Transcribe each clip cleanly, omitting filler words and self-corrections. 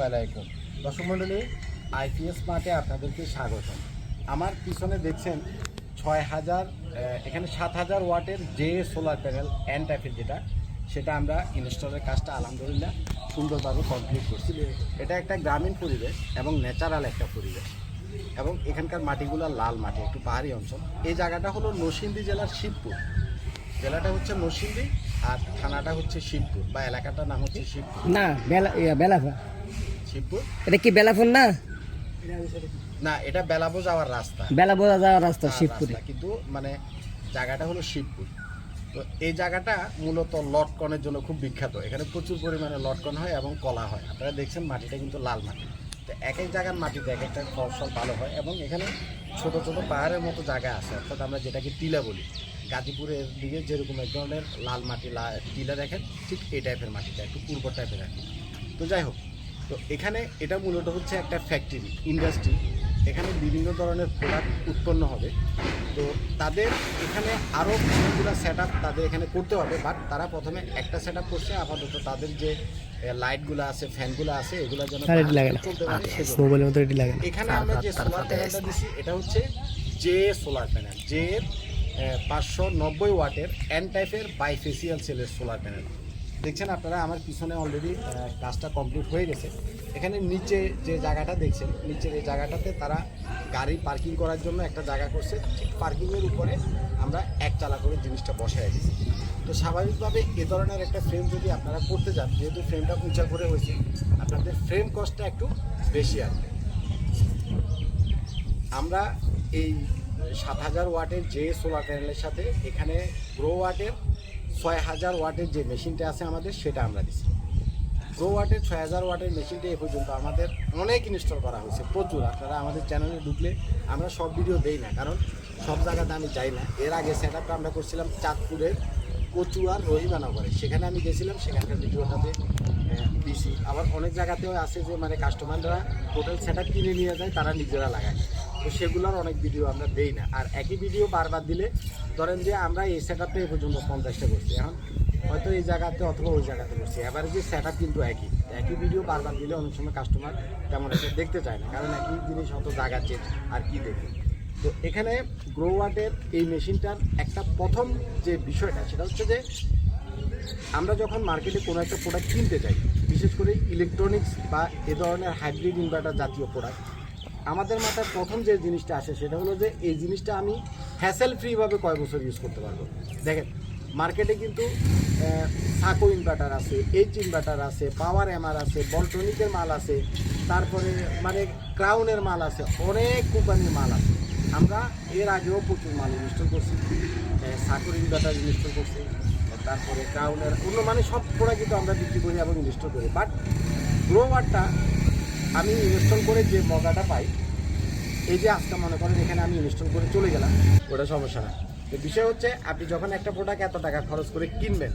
আসসালামাইকুম দর্শক মণ্ডলী, আইপিএস মার্টে আপনাদেরকে স্বাগত। আমার পিছনে দেখছেন ৬,০০০ এখানে ৭,০০০ ওয়াটের যে সোলার প্যানেল এন টাইপের সেটা আমরা ইনস্টলের কাজটা আলহামদুলিল্লাহ সুন্দরভাবে কমপ্লিট করছি। এটা একটা গ্রামীণ পরিবেশ এবং ন্যাচারাল একটা পরিবেশ, এবং এখানকার মাটিগুলো লাল মাটি, একটু পাহাড়ি অঞ্চল। এই জায়গাটা হলো নরসিংদী জেলার শিবপুর। জেলাটা হচ্ছে নরসিংদী আর থানাটা হচ্ছে শিবপুর, বা এলাকাটার নাম হচ্ছে শিবপুর। না বেলাফা শিবপুর এটা কি বেলাফোন না? না, এটা বেলাবো যাওয়ার রাস্তা, বেলাবোজা যাওয়ার রাস্তা শিবপুরে, কিন্তু মানে জায়গাটা হলো শিবপুর। তো এই জায়গাটা মূলত লটকনের জন্য খুব বিখ্যাত। এখানে প্রচুর পরিমাণে লটকন হয় এবং কলা হয়। আপনারা দেখছেন মাটিটা কিন্তু লাল মাটি। তো এক এক জায়গার মাটিতে এক একটা ফসল ভালো হয়, এবং এখানে ছোট ছোট পাহাড়ের মতো জায়গা আছে, অর্থাৎ আমরা যেটাকে টিলা বলি। গাজীপুরের দিকে যেরকম এক ধরনের লাল মাটি টিলা দেখেন, ঠিক এই টাইপের মাটিটা একটু পূর্ব টাইপের আর কি। তো যাই হোক, তো এখানে এটা মূলত হচ্ছে একটা ফ্যাক্টরি, ইন্ডাস্ট্রি। এখানে বিভিন্ন ধরনের প্রোডাক্ট উৎপন্ন হবে। তো তাদের এখানে আরও অনেকগুলো সেট আপ তাদের এখানে করতে হবে, বাট তারা প্রথমে একটা সেট আপ করছে। আপাতত তাদের যে লাইটগুলো আছে, ফ্যানগুলো আছে, এগুলো যেন চলতে পারে। এখানে আমরা যে সোলার প্যানেলটা দিচ্ছি, এটা হচ্ছে যে সোলার প্যানেল, যে 590 ওয়াটের এন টাইপের বাইফেসিয়াল সেলের সোলার প্যানেল। দেখছেন আপনারা আমার পিছনে অলরেডি কাজটা কমপ্লিট হয়ে গেছে। এখানে নিচে যে জায়গাটা দেখছেন, নিচের এই জায়গাটাতে তারা গাড়ি পার্কিং করার জন্য একটা জায়গা করছে। ঠিক পার্কিংয়ের উপরে আমরা একতলা করে জিনিসটা বসায় দিচ্ছি। তো স্বাভাবিকভাবে এ ধরনের একটা ফ্রেম যদি আপনারা করতে যান, যেহেতু ফ্রেমটা উঁচা করে হয়েছে, আপনাদের ফ্রেম কস্টটা একটু বেশি আসবে। আমরা এই ৭,০০০ ওয়াটের যে সোলার প্যানেলের সাথে এখানে গ্রো ওয়াটের ৬,০০০ ওয়াটের যে মেশিনটা আছে আমাদের, সেটা আমরা দিচ্ছি। গ্রো ওয়াটের ৬,০০০ ওয়াটের মেশিনটা এ পর্যন্ত আমাদের অনেক ইনস্টল করা হয়েছে, প্রচুর। আপনারা আমাদের চ্যানেলে ঢুকলে আমরা সব ভিডিও দেই না, কারণ সব জায়গাতে আমি যাই না। এর আগে সেট আপটা আমরা করছিলাম চাঁদপুরের কচুয়ার রহিমানগরে, সেখানে আমি গেছিলাম, সেখানকার ভিডিওটাতে দিছি। আবার অনেক জায়গাতেও আছে যে মানে কাস্টমাররা টোটাল সেট আপ কিনে নিয়ে যায়, তারা নিজেরা লাগায়। তো সেগুলোর অনেক ভিডিও আমরা দেই না। আর একই ভিডিও বারবার দিলে, ধরেন যে আমরা এই সেট আপটা এ পর্যন্ত 50টা করছি, এখন হয়তো এই জায়গাতে অথবা ওই জায়গাতে করছি, এবারে যে সেট আপ কিন্তু একই ভিডিও বারবার দিলে অনেক সময় কাস্টমার তেমন একটা দেখতে চায় না, কারণ একই জিনিস হয়তো জায়গা চেঞ্জ, আর কি দেখি। তো এখানে গ্রো ওয়াটের এই মেশিনটার একটা প্রথম যে বিষয়টা, সেটা হচ্ছে যে আমরা যখন মার্কেটে কোনো একটা প্রোডাক্ট কিনতে চাই, বিশেষ করে ইলেকট্রনিক্স বা এ ধরনের হাইব্রিড ইনভার্টার জাতীয় প্রোডাক্ট, আমাদের মাথায় প্রথম যে জিনিসটা আসে সেটা হলো যে এই জিনিসটা আমি হ্যাসেল ফ্রিভাবে কয় বছর ইউজ করতে পারবো। দেখেন, মার্কেটে কিন্তু সাকো ইনভার্টার আছে, এইচ ইনভার্টার আছে, পাওয়ার এমআর আছে, বলটনিকের মাল আছে, তারপরে মানে ক্রাউনের মাল আছে, অনেক কোম্পানির মাল আছে। আমরা এর আগেও প্রচুর মাল ইনস্টল করছি, সাকোর ইনভার্টার ইনস্টল করছি, তারপরে ক্রাউনের অন্য মানে সব প্রোডাক্ট কিন্তু আমরা বিক্রি করি এবং ইনস্টল করি। বাট গ্রো ওয়াটটা আমি ইনস্টল করে যে মজাটা পাই, এই যে আজকে মনে করেন এখানে আমি ইনস্টল করে চলে গেলাম, ওটা সমস্যা না। তো বিষয় হচ্ছে, আপনি যখন একটা প্রোডাক্ট এত টাকা খরচ করে কিনবেন,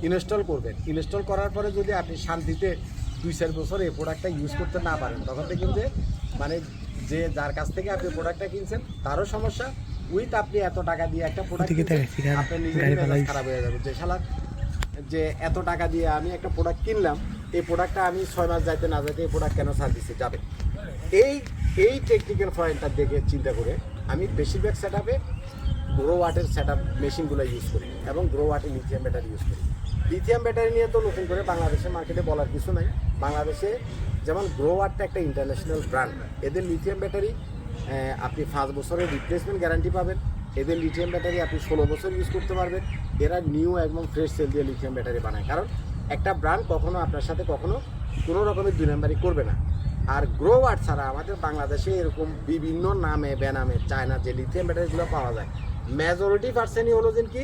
ইনস্টল করবেন, ইনস্টল করার পরে যদি আপনি শান্তিতে 2-4 বছর এই প্রোডাক্টটা ইউজ করতে না পারেন, তখন থেকে যে মানে যে যার কাছ থেকে আপনি প্রোডাক্টটা কিনছেন তারও সমস্যা, উইথ আপনি এত টাকা দিয়ে একটা প্রোডাক্ট আপনার নিজের খারাপ হয়ে যাবে। যে শালা যে এত টাকা দিয়ে আমি একটা প্রোডাক্ট কিনলাম, এই প্রোডাক্টটা আমি 6 মাস যাইতে না যাইতে এই প্রোডাক্ট কেন সার্ভিসে যাবে। এই টেকনিক্যাল পয়েন্টটা দেখে চিন্তা করে আমি বেশিরভাগ সেট আপে গ্রো ওয়াটের সেট আপ মেশিনগুলো ইউজ করি, এবং গ্রো ওয়াটের লিথিয়াম ব্যাটারি ইউজ করি। লিথিয়াম ব্যাটারি নিয়ে তো নতুন করে বাংলাদেশের মার্কেটে বলার কিছু নাই। বাংলাদেশে যেমন গ্রো ওয়াটটা একটা ইন্টারন্যাশনাল ব্র্যান্ড, এদের লিথিয়াম ব্যাটারি আপনি 5 বছরের রিপ্লেসমেন্ট গ্যারান্টি পাবেন। এদের লিথিয়াম ব্যাটারি আপনি 16 বছর ইউজ করতে পারবেন। এরা নিউ একদম ফ্রেশ সেল দিয়ে লিথিয়াম ব্যাটারি বানায়, কারণ একটা ব্র্যান্ড কখনো আপনার সাথে কখনো কোনো রকমের 2 নাম্বারই করবে না। আর গ্রো ওয়াট ছাড়া আমাদের বাংলাদেশে এরকম বিভিন্ন নামে বেনামে চায়না যে লিথিয়াম ব্যাটারিগুলো পাওয়া যায়, মেজরিটি পার্সেন্টই হলো যে কি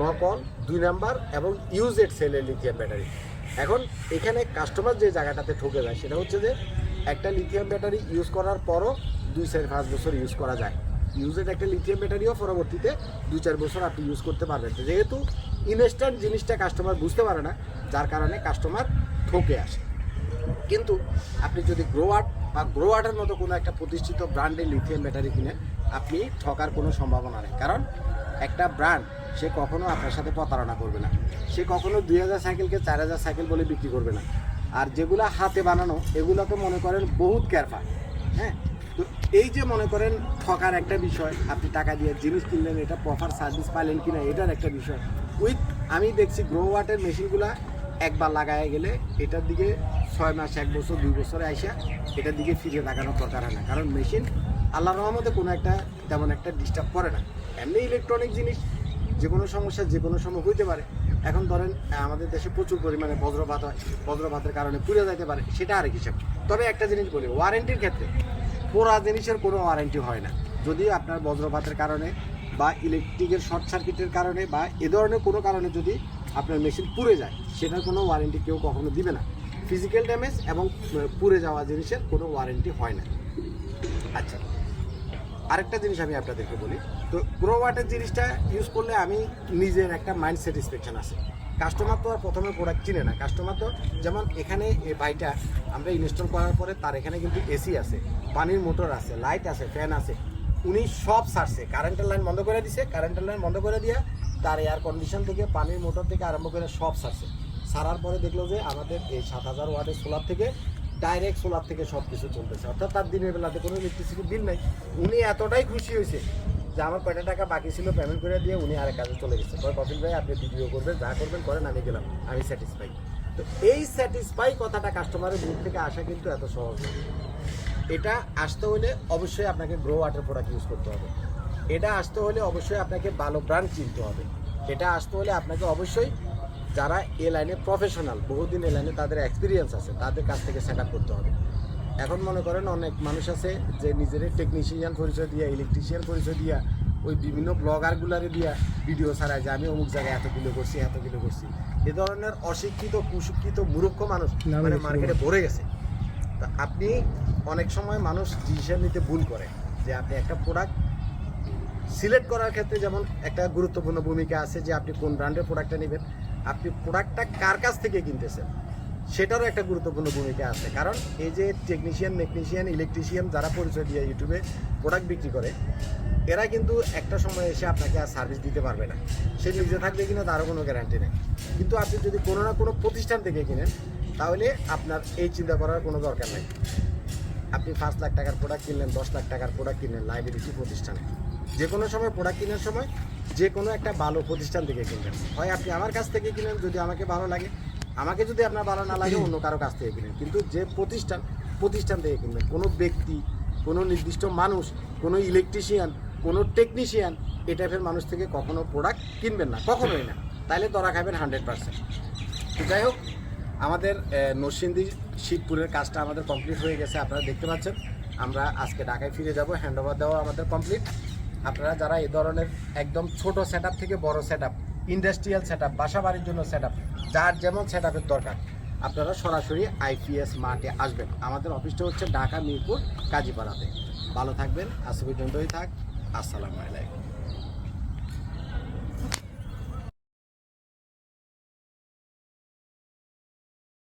নকল, 2 নাম্বার এবং ইউজেড সেলের লিথিয়াম ব্যাটারি। এখন এখানে কাস্টমার যে জায়গাটাতে ঠকে যায় সেটা হচ্ছে যে একটা লিথিয়াম ব্যাটারি ইউজ করার পরও 2-4-5 বছর ইউজ করা যায়। ইউজেড একটা লিথিয়াম ব্যাটারিও পরবর্তীতে 2-4 বছর আপনি ইউজ করতে পারবেন। যেহেতু ইনস্ট্যান্ট জিনিসটা কাস্টমার বুঝতে পারে না, যার কারণে কাস্টমার ঠকে আসে। কিন্তু আপনি যদি গ্রো ওয়াট বা গ্রো ওয়াটের মতো কোনো একটা প্রতিষ্ঠিত ব্র্যান্ডের লিথিয়াম ব্যাটারি কিনেন, আপনি ঠকার কোনো সম্ভাবনা নেই। কারণ একটা ব্র্যান্ড সে কখনো আপনার সাথে প্রতারণা করবে না, সে কখনো 2000 সাইকেলকে 4000 সাইকেল বলে বিক্রি করবে না। আর যেগুলো হাতে বানানো এগুলো তো মনে করেন বহুত কেয়ারফা। হ্যাঁ, তো এই যে মনে করেন ঠকার একটা বিষয়, আপনি টাকা দিয়ে জিনিস কিনলেন, এটা প্রপার সার্ভিস পাইলেন কিনা এটার একটা বিষয়। উইথ আমি দেখছি গ্রো ওয়াটের মেশিনগুলা একবার লাগায় গেলে এটার দিকে 6 মাস 1 বছর 2 বছরে আইসা এটার দিকে ফিরে লাগানোর দরকার হয় না, কারণ মেশিন আল্লাহর রহমতে কোনো একটা তেমন একটা ডিস্টার্ব করে না। এমনি ইলেকট্রনিক জিনিস যে কোনো সমস্যা যে কোনো সময় হইতে পারে। এখন ধরেন আমাদের দেশে প্রচুর পরিমাণে বজ্রপাত হয়, বজ্রপাতের কারণে পুড়ে যেতে পারে, সেটা আরেক হিসাব। তবে একটা জিনিস বলি, ওয়ারেন্টির ক্ষেত্রে পোড়া জিনিসের কোনো ওয়ারেন্টি হয় না। যদি আপনার বজ্রপাতের কারণে বা ইলেকট্রিকের শর্ট সার্কিটের কারণে বা এ ধরনের কোনো কারণে যদি আপনার মেশিন পুড়ে যায়, সেটার কোনো ওয়ারেন্টি কেউ কখনো দিবে না। ফিজিক্যাল ড্যামেজ এবং পুড়ে যাওয়া জিনিসের কোনো ওয়ারেন্টি হয় না। আচ্ছা, আরেকটা জিনিস আমি আপনাদেরকে বলি, তো গ্রো ওয়াটের জিনিসটা ইউজ করলে আমি নিজের একটা মাইন্ড স্যাটিসফ্যাকশন আছে। কাস্টমার তো আর প্রথমে প্রোডাক্ট চিনে না, কাস্টমার তো যেমন এখানে এই বাইটা আমরা ইনস্টল করার পরে তার এখানে কিন্তু এসি আছে, পানির মোটর আছে, লাইট আছে, ফ্যান আছে, উনি সব সারছে। কারেন্টের লাইন বন্ধ করে দিছে, কারেন্টের লাইন বন্ধ করে দিয়ে তার এয়ার কন্ডিশন থেকে পানির মোটর থেকে আরম্ভ করে সব সারছে। সারার পরে দেখলো যে আমাদের এই 7000 ওয়াটের সোলার থেকে ডাইরেক্ট সোলার থেকে সব কিছু চলতেছে, অর্থাৎ তার দিনের বেলাতে কোনো ইলেকট্রিসিটি বিল নেই। উনি এতটাই খুশি হয়েছে যে আমার কয়টা টাকা বাকি ছিল পেমেন্ট করে দিয়ে উনি আরেক কাজে চলে গেছে। তবে কপিল ভাই আপনি ভিডিও করবেন, যা করবেন করেন, আমি গেলাম, আমি স্যাটিসফাই। তো এই স্যাটিসফাই কথাটা কাস্টমারের মুখ থেকে আসা কিন্তু এত সহজ না। এটা আসতে হলে অবশ্যই আপনাকে গ্রো ওয়াটার প্রোডাক্ট ইউজ করতে হবে। এটা আসতে হলে অবশ্যই আপনাকে ভালো ব্র্যান্ড চিনতে হবে। এটা আসতে হলে আপনাকে অবশ্যই যারা এ লাইনে প্রফেশনাল, বহুদিন এ লাইনে তাদের এক্সপিরিয়েন্স আছে, তাদের কাছ থেকে সেট আপ করতে হবে। এখন মনে করেন অনেক মানুষ আছে যে নিজের টেকনিশিয়ান পরিচয় দিয়া, ইলেকট্রিশিয়ান পরিচয় দিয়া, ওই বিভিন্ন ব্লগারগুলারে দিয়া ভিডিও ছাড়ায় যে আমি অমুক জায়গায় এত কিলো করছি, এত কিলো করছি। এ ধরনের অশিক্ষিত, কুশিক্ষিত, মূর্খ মানুষ মানে মার্কেটে ভরে গেছে। তা আপনি অনেক সময় মানুষ ডিসিশন নিতে ভুল করে, যে আপনি একটা প্রোডাক্ট সিলেক্ট করার ক্ষেত্রে যেমন একটা গুরুত্বপূর্ণ ভূমিকা আছে যে আপনি কোন ব্র্যান্ডের প্রোডাক্টটা নেবেন, আপনি প্রোডাক্টটা কার কাছ থেকে কিনতেছেন সেটারও একটা গুরুত্বপূর্ণ ভূমিকা আছে। কারণ এই যে টেকনিশিয়ান, মেকনিশিয়ান, ইলেকট্রিশিয়ান যারা পরিচয় দিয়ে ইউটিউবে প্রোডাক্ট বিক্রি করে, এরা কিন্তু একটা সময় এসে আপনাকে আর সার্ভিস দিতে পারবে না। সে নিজে থাকবে কিনা তারও কোনো গ্যারান্টি নেই। কিন্তু আপনি যদি কোনো না কোনো প্রতিষ্ঠান থেকে কিনেন, তাহলে আপনার এই চিন্তা করার কোনো দরকার নেই। আপনি 5 লাখ টাকার প্রোডাক্ট কিনলেন, 10 লাখ টাকার প্রোডাক্ট কিনলেন লাইবিলিটি প্রতিষ্ঠানে, যে কোনো সময় প্রোডাক্ট কেনার সময় যে কোনো একটা ভালো প্রতিষ্ঠান থেকে কিনবেন। হয় আপনি আমার কাছ থেকে কিনেন যদি আমাকে ভালো লাগে, আমাকে যদি আপনার ভালো না লাগে অন্য কারো কাছ থেকে কিনেন, কিন্তু যে প্রতিষ্ঠান থেকে কিনবেন। কোনো ব্যক্তি, কোনো নির্দিষ্ট মানুষ, কোনো ইলেকট্রিশিয়ান, কোনো টেকনিশিয়ান এই টাইপের মানুষ থেকে কখনো প্রোডাক্ট কিনবেন না, কখনোই না, তাইলে ধরা খাবেন 100%। তো যাই হোক, আমাদের নরসিংদী শিবপুরের কাজটা আমাদের কমপ্লিট হয়ে গেছে, আপনারা দেখতে পাচ্ছেন। আমরা আজকে ঢাকায় ফিরে যাব, হ্যান্ড ওভার দেওয়া আমাদের কমপ্লিট। আপনারা যারা এই ধরনের একদম ছোট সেট থেকে বড় set up, industrial set up, বাসা বাড়ির জন্য সেট আপ, যার যেমন সেট আপের দরকার, আপনারা সরাসরি আইপিএস মার্টে আসবেন। আমাদের অফিসটা হচ্ছে ঢাকা মিরপুর কাজীপাড়াতে। ভালো থাকবেন, আজ পর্যন্তই থাক। আসসালামু আলাইকুম।